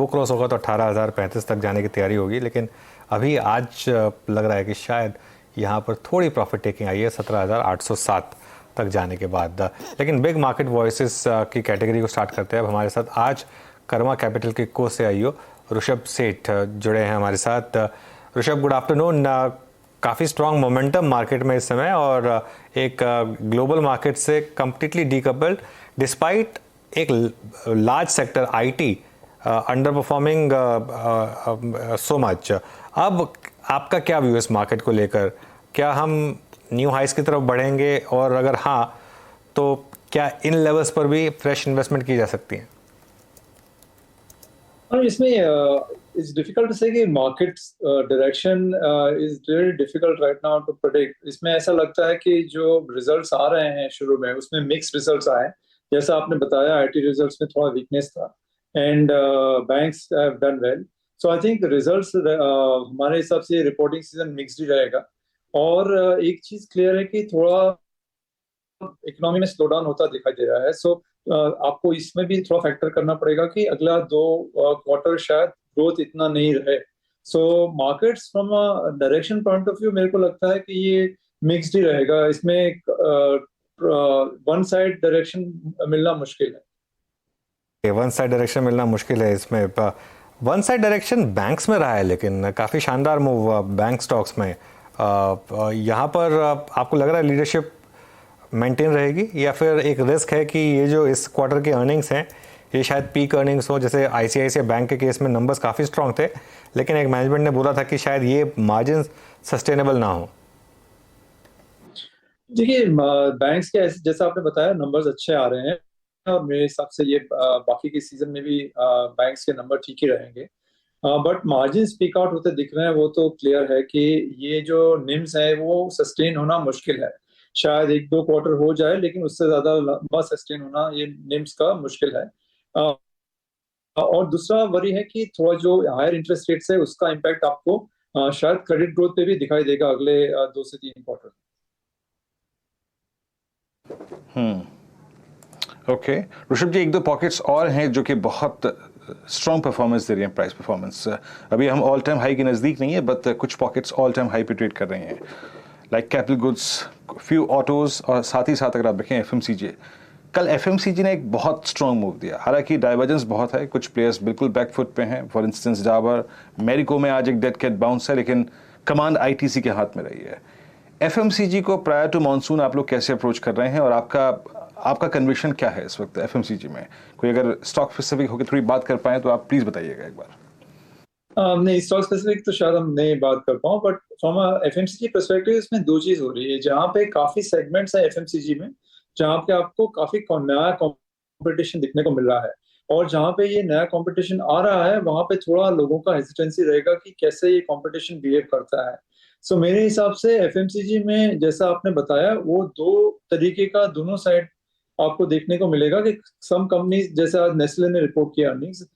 वो क्रॉस होगा तो 18,035 तक जाने की तैयारी होगी, लेकिन अभी आज लग रहा है कि शायद यहाँ पर थोड़ी प्रॉफिट टेकिंग आई है 17,807 तक जाने के बाद। लेकिन बिग मार्केट वॉइसेस की कैटेगरी को स्टार्ट करते हैं। अब हमारे साथ आज कर्मा कैपिटल के को सीईओ ऋषभ सेठ जुड़े हैं हमारे साथ। Rishabh, good afternoon. काफ़ी स्ट्रॉन्ग मोमेंटम मार्केट में इस समय और एक ग्लोबल मार्केट से कम्प्लीटली डीकपल्ड डिस्पाइट एक large sector IT under performing so much. अब आपका क्या व्यू है इस मार्केट को लेकर? क्या हम न्यू हाइस की तरफ बढ़ेंगे, और अगर हाँ तो क्या इन लेवल्स पर भी फ्रेश इन्वेस्टमेंट की जा सकती है? और इसमें इट्स डिफिकल्ट टू से कि market direction is really difficult right now to predict. इसमें ऐसा लगता है कि जो रिजल्ट्स आ रहे हैं शुरू में उसमें मिक्स्ड रिजल्ट्स आए, जैसा आपने बताया आईटी रिजल्ट्स में थोड़ा वीकनेस था and banks have done well. So I think results हमारे हिसाब से रिपोर्टिंग सीजन मिक्स्ड ही रहेगा। और एक चीज क्लियर है कि थोड़ा इकोनॉमी में स्लो डाउन होता दिखाई दे रहा है। सो आपको इसमें भी थोड़ा फैक्टर करना पड़ेगा कि अगला 2 क्वार्टर शायद ग्रोथ इतना नहीं रहे। सो markets from a direction point of view मेरे को लगता है कि ये मिक्स्ड ही रहेगा। इसमें वन साइड डायरेक्शन मिलना मुश्किल है। वन साइड डायरेक्शन मिलना मुश्किल है इसमें। वन साइड डायरेक्शन बैंक्स में रहा है, लेकिन काफ़ी शानदार मूव बैंक स्टॉक्स में। यहाँ पर आपको लग रहा है लीडरशिप मेंटेन रहेगी, या फिर एक रिस्क है कि ये जो इस क्वार्टर के अर्निंग्स हैं ये शायद पीक अर्निंग्स हो? जैसे आईसीआईसीआई बैंक के केस में नंबर्स काफ़ी स्ट्रांग थे, लेकिन एक मैनेजमेंट ने बोला था कि शायद ये मार्जिन सस्टेनेबल ना हो। देखिए बैंक्स के जैसा आपने बताया नंबर्स अच्छे आ रहे हैं, और मेरे हिसाब से ये बाकी के सीजन में भी बैंक्स के नंबर ठीक ही रहेंगे। बट मार्जिन स्पीक आउट होते दिख रहे हैं, वो तो क्लियर है कि ये जो निम्स है वो सस्टेन होना मुश्किल है। शायद 1-2 क्वार्टर हो जाए, लेकिन उससे ज्यादा लंबा सस्टेन होना ये निम्स का मुश्किल है। और दूसरा वरी है कि थोड़ा जो हायर इंटरेस्ट रेट्स है उसका इम्पैक्ट आपको शायद क्रेडिट ग्रोथ पे भी दिखाई देगा अगले 2 से 3 क्वार्टर। ओके ऋषभ जी, एक दो पॉकेट्स और हैं जो कि बहुत स्ट्रॉन्ग परफॉर्मेंस दे रही हैं, प्राइस परफॉर्मेंस। अभी हम ऑल टाइम हाई के नज़दीक नहीं है, बट कुछ पॉकेट्स ऑल टाइम हाई पे ट्रेड कर रहे हैं, like capital goods, few autos, और साथ ही साथ अगर आप देखें एफएमसीजी। कल एफएमसीजी ने एक बहुत स्ट्रॉन्ग मूव दिया, हालांकि डाइवर्जेंस बहुत है, कुछ प्लेयर्स बिल्कुल बैकफुट पे हैं। फॉर इंस्टेंस डाबर, मेरिको में आज एक डेड कैट बाउंस है, लेकिन कमांड आईटीसी के हाथ में रही है। एफएमसीजी को प्रायर टू मानसून आप लोग कैसे अप्रोच कर रहे हैं, और आपका कन्विक्शन क्या है इस वक्त एफएमसीजी में? कोई अगर स्टॉक स्पेसिफिक होकर थोड़ी बात कर पाए तो आप प्लीज बताइएगा एक बार। नहीं, स्टॉक स्पेसिफिक तो शायद हम नहीं बात कर पाऊँ, बट फ्रॉम एफएमसीजी परस्पेक्टिव इसमें दो चीज हो रही है। जहाँ पे काफी सेगमेंट्स है एफएमसीजी में जहाँ पे आपको काफी नया कंपटीशन दिखने को मिल रहा है, और जहाँ पे ये नया कंपटीशन आ रहा है वहां पे थोड़ा लोगों का हेजिटेंसी रहेगा कि कैसे ये कंपटीशन बिहेव करता है। सो मेरे हिसाब से एफएमसीजी में जैसा आपने बताया वो दो तरीके का दोनों साइड आपको देखने को मिलेगा कि सम कंपनीज जैसे आज नेस्ले ने रिपोर्ट किया earnings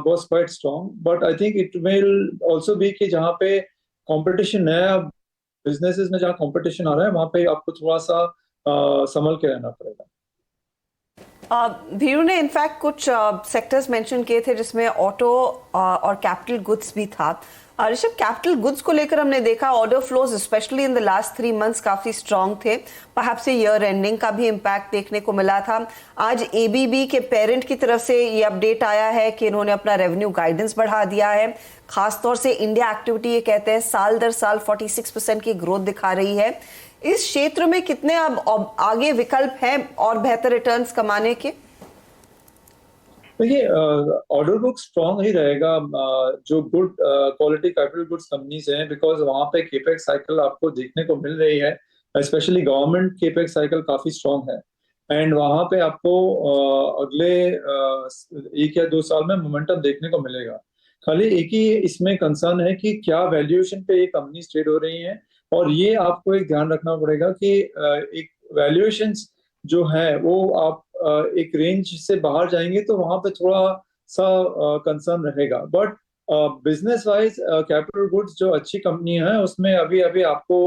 was quite strong, but I think it will also be कि जहाँ पे कंपटीशन नया बिजनेसेस में जहाँ कंपटीशन आ रहा है वहाँ पे आपको थोड़ा सा संभल के रहना पड़ेगा। धीरू ने इनफैक्ट कुछ सेक्टर्स मेंशन किए थे जिसमें ऑटो और कैपिटल गुड्स भी था। ऋषभ, कैपिटल गुड्स को लेकर हमने देखा order flows specially in the last 3 months काफी स्ट्रांग थे। परहैप्स ईयर एंडिंग का भी इम्पैक्ट देखने को मिला था। आज एबीबी के पेरेंट की तरफ से ये अपडेट आया है कि इन्होंने अपना रेवेन्यू गाइडेंस बढ़ा दिया है। खासतौर से इंडिया एक्टिविटी ये कहते हैं साल दर साल 46% की ग्रोथ दिखा रही है। इस क्षेत्र में कितने अब आगे विकल्प हैं और बेहतर रिटर्न्स कमाने के? देखिए ऑर्डर बुक स्ट्रांग ही रहेगा जो good quality capital goods companies हैं, बिकॉज वहां पे केपेक्स साइकिल आपको देखने को मिल रही है। स्पेशली गवर्नमेंट केपेक्स साइकिल काफी स्ट्रांग है, एंड वहां पे आपको अगले 1 या 2 साल में मोमेंटम देखने को मिलेगा। खाली एक ही इसमें कंसर्न है कि क्या वैल्यूएशन पे ये कंपनी ट्रेड हो रही हैं, और ये आपको एक ध्यान रखना पड़ेगा कि एक वैल्यूएशंस जो है वो आप एक रेंज से बाहर जाएंगे तो वहां पे थोड़ा सा कंसर्न रहेगा। But business wise capital goods जो अच्छी कंपनी है उसमें अभी अभी आपको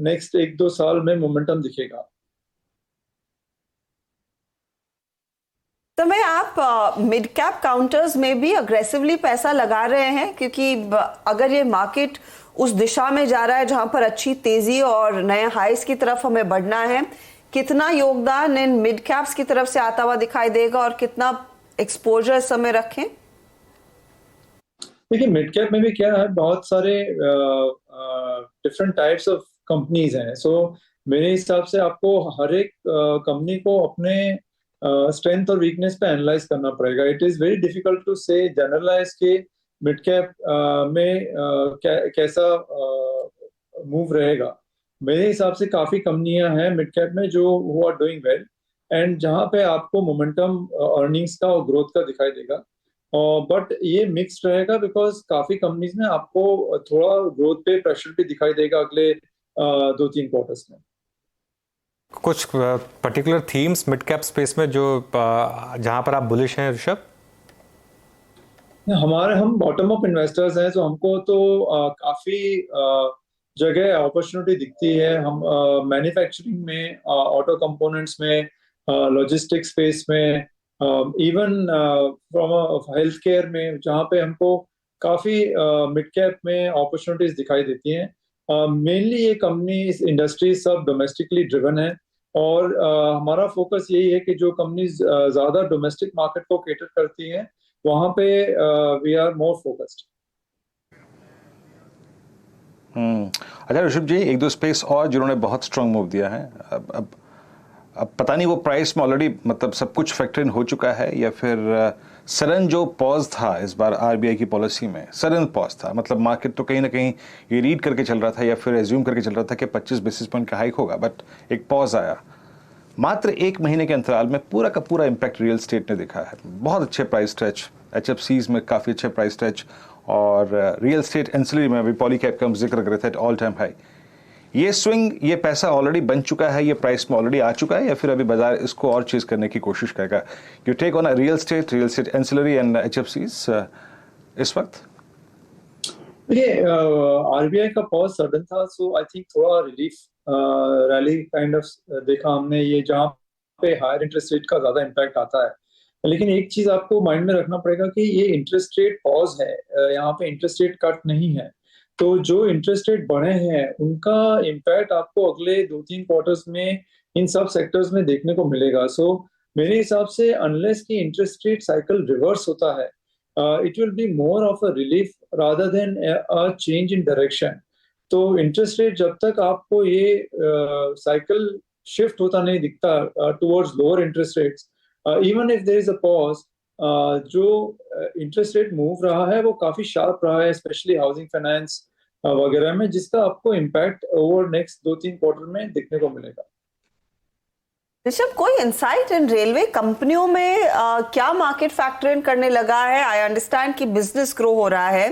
नेक्स्ट 1-2 साल में मोमेंटम दिखेगा। तो मैं आप मिड कैप काउंटर्स में भी अग्रेसिवली पैसा लगा रहे हैं, क्योंकि अगर ये मार्केट उस दिशा में जा रहा है जहां पर अच्छी तेजी और नए हाइस की तरफ हमें बढ़ना है, कितना योगदान इन मिड कैप्स की तरफ से आता हुआ दिखाई देगा और कितना एक्सपोजर इस समय रखें? देखिए, मिड कैप में भी क्या है, बहुत सारे डिफरेंट टाइप्स ऑफ कंपनीज हैं। सो मेरे हिसाब से आपको हर एक कंपनी को अपने स्ट्रेंथ और वीकनेस पे एनालाइज करना पड़ेगा। It is very difficult to say generalise के मिड कैप में कैसा मूव रहेगा। मेरे हिसाब से काफी कंपनियां हैं मिड कैप में जो who are doing well, and जहां पे आपको मोमेंटम अर्निंग्स का और ग्रोथ का दिखाई देगा। बट ये मिक्स्ड रहेगा, बिकॉज काफी कंपनीज में आपको थोड़ा ग्रोथ पे प्रेशर भी दिखाई देगा अगले 2-3 क्वार्टर्स में। कुछ particular themes mid cap space में जो जहां पर आप बुलिश हैं ऋषभ? हम बॉटम अप इन्वेस्टर्स हैं, तो हमको तो काफी जगह अपॉर्चुनिटी दिखती है। हम मैन्युफैक्चरिंग में, ऑटो कंपोनेंट्स में, लॉजिस्टिक्स स्पेस में, इवन फ्रॉम हेल्थ केयर में, जहाँ पे हमको काफी मिड कैप में अपॉर्चुनिटीज दिखाई देती हैं। मेनली ये कंपनी, इस इंडस्ट्री सब डोमेस्टिकली ड्रिवन है, और हमारा फोकस यही है कि जो कंपनीज ज्यादा डोमेस्टिक मार्केट को केटर करती हैं, वहां पे वी आर मोर फोकस्ड। अच्छा ऋषभ जी, एक दो स्पेस और जिन्होंने बहुत स्ट्रांग मूव दिया है, अब पता नहीं वो प्राइस में ऑलरेडी मतलब सब कुछ फैक्टर इन हो चुका है, या फिर सडन जो पॉज था इस बार आरबीआई की पॉलिसी में, सडन पॉज था, मतलब मार्केट तो कहीं ना कहीं ये रीड करके चल रहा था या फिर एज्यूम करके चल रहा था कि 25 बेसिस पॉइंट का हाइक होगा, बट एक पॉज आया। मात्र 1 महीने के अंतराल में पूरा का पूरा इम्पैक्ट रियल स्टेट ने दिखा है। बहुत अच्छे प्राइस स्ट्रेच, HFCs में काफ़ी अच्छे प्राइस स्ट्रेच, और रियल स्टेट एंसिलरी में भी पॉली कैप का हम जिक्र कर रहे थे, ऑल टाइम हाई। ये स्विंग, ये पैसा ऑलरेडी बन चुका है, ये प्राइस में ऑलरेडी आ चुका है, या फिर अभी बाजार इसको और चीज करने की कोशिश करेगा? You take on real estate ancillary and HFCs इस वक्त? देखिए, आरबीआई का पॉज सडन था, सो आई थिंक थोड़ा रिलीफ रैली काइंड ऑफ देखा हमने, ये जहाँ पे हायर इंटरेस्ट रेट का ज्यादा इम्पैक्ट आता है। लेकिन एक चीज आपको माइंड में रखना पड़ेगा कि ये इंटरेस्ट रेट पॉज है, यहाँ पे इंटरेस्ट रेट कट नहीं है। तो जो इंटरेस्ट रेट बढ़े हैं उनका इम्पैक्ट आपको अगले 2-3 क्वार्टर्स में इन सब सेक्टर्स में देखने को मिलेगा। सो मेरे हिसाब से अनलेस की इंटरेस्ट रेट साइकिल रिवर्स होता है, it will be more of a relief rather than a change in direction. तो इंटरेस्ट रेट जब तक आपको ये साइकिल शिफ्ट होता नहीं दिखता towards lower interest rates, even if there is a pause, जो इंटरेस्ट रेट मूव रहा है वो काफी शार्प रहा है, स्पेशली हाउसिंग फाइनेंस वगैरह में, जिसका आपको इम्पैक्ट ओवर नेक्स्ट 2-3 क्वार्टर में देखने को मिलेगा। ऋषभ, कोई इंसाइट इन रेलवे कंपनियों में क्या मार्केट फैक्टर इन करने लगा है? आई अंडरस्टैंड कि बिजनेस ग्रो हो रहा है,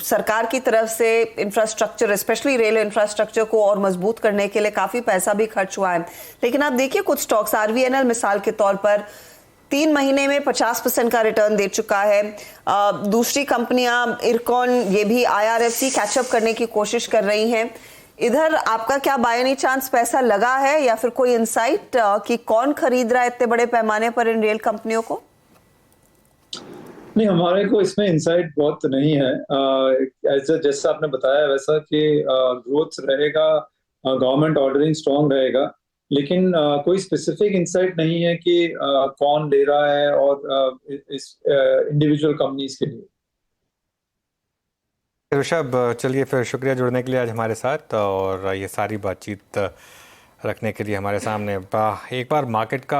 सरकार की तरफ से इंफ्रास्ट्रक्चर, स्पेशली रेल इंफ्रास्ट्रक्चर को और मजबूत करने के लिए काफी पैसा भी खर्च हुआ है। लेकिन आप देखिए कुछ स्टॉक्स, आरवीएनएल मिसाल के तौर पर 3 महीने में 50% का रिटर्न दे चुका है। दूसरी कंपनियां, इरकॉन, ये भी आईआरएफसी कैचअप करने की कोशिश कर रही हैं। इधर आपका क्या बाय एनी चांस पैसा लगा है, या फिर कोई इंसाइट कि कौन खरीद रहा है इतने बड़े पैमाने पर इन रेल कंपनियों को? नहीं, हमारे को इसमें इंसाइट बहुत नहीं है। जैसा आपने बताया वैसा कि ग्रोथ रहेगा, गवर्नमेंट ऑर्डरिंग स्ट्रांग रहेगा, लेकिन कोई स्पेसिफिक इंसाइट नहीं है कि कौन ले रहा है और इस इंडिविजुअल कंपनीज के लिए। ऋषभ, चलिए फिर शुक्रिया जुड़ने के लिए आज हमारे साथ, और ये सारी बातचीत रखने के लिए हमारे सामने। एक बार मार्केट का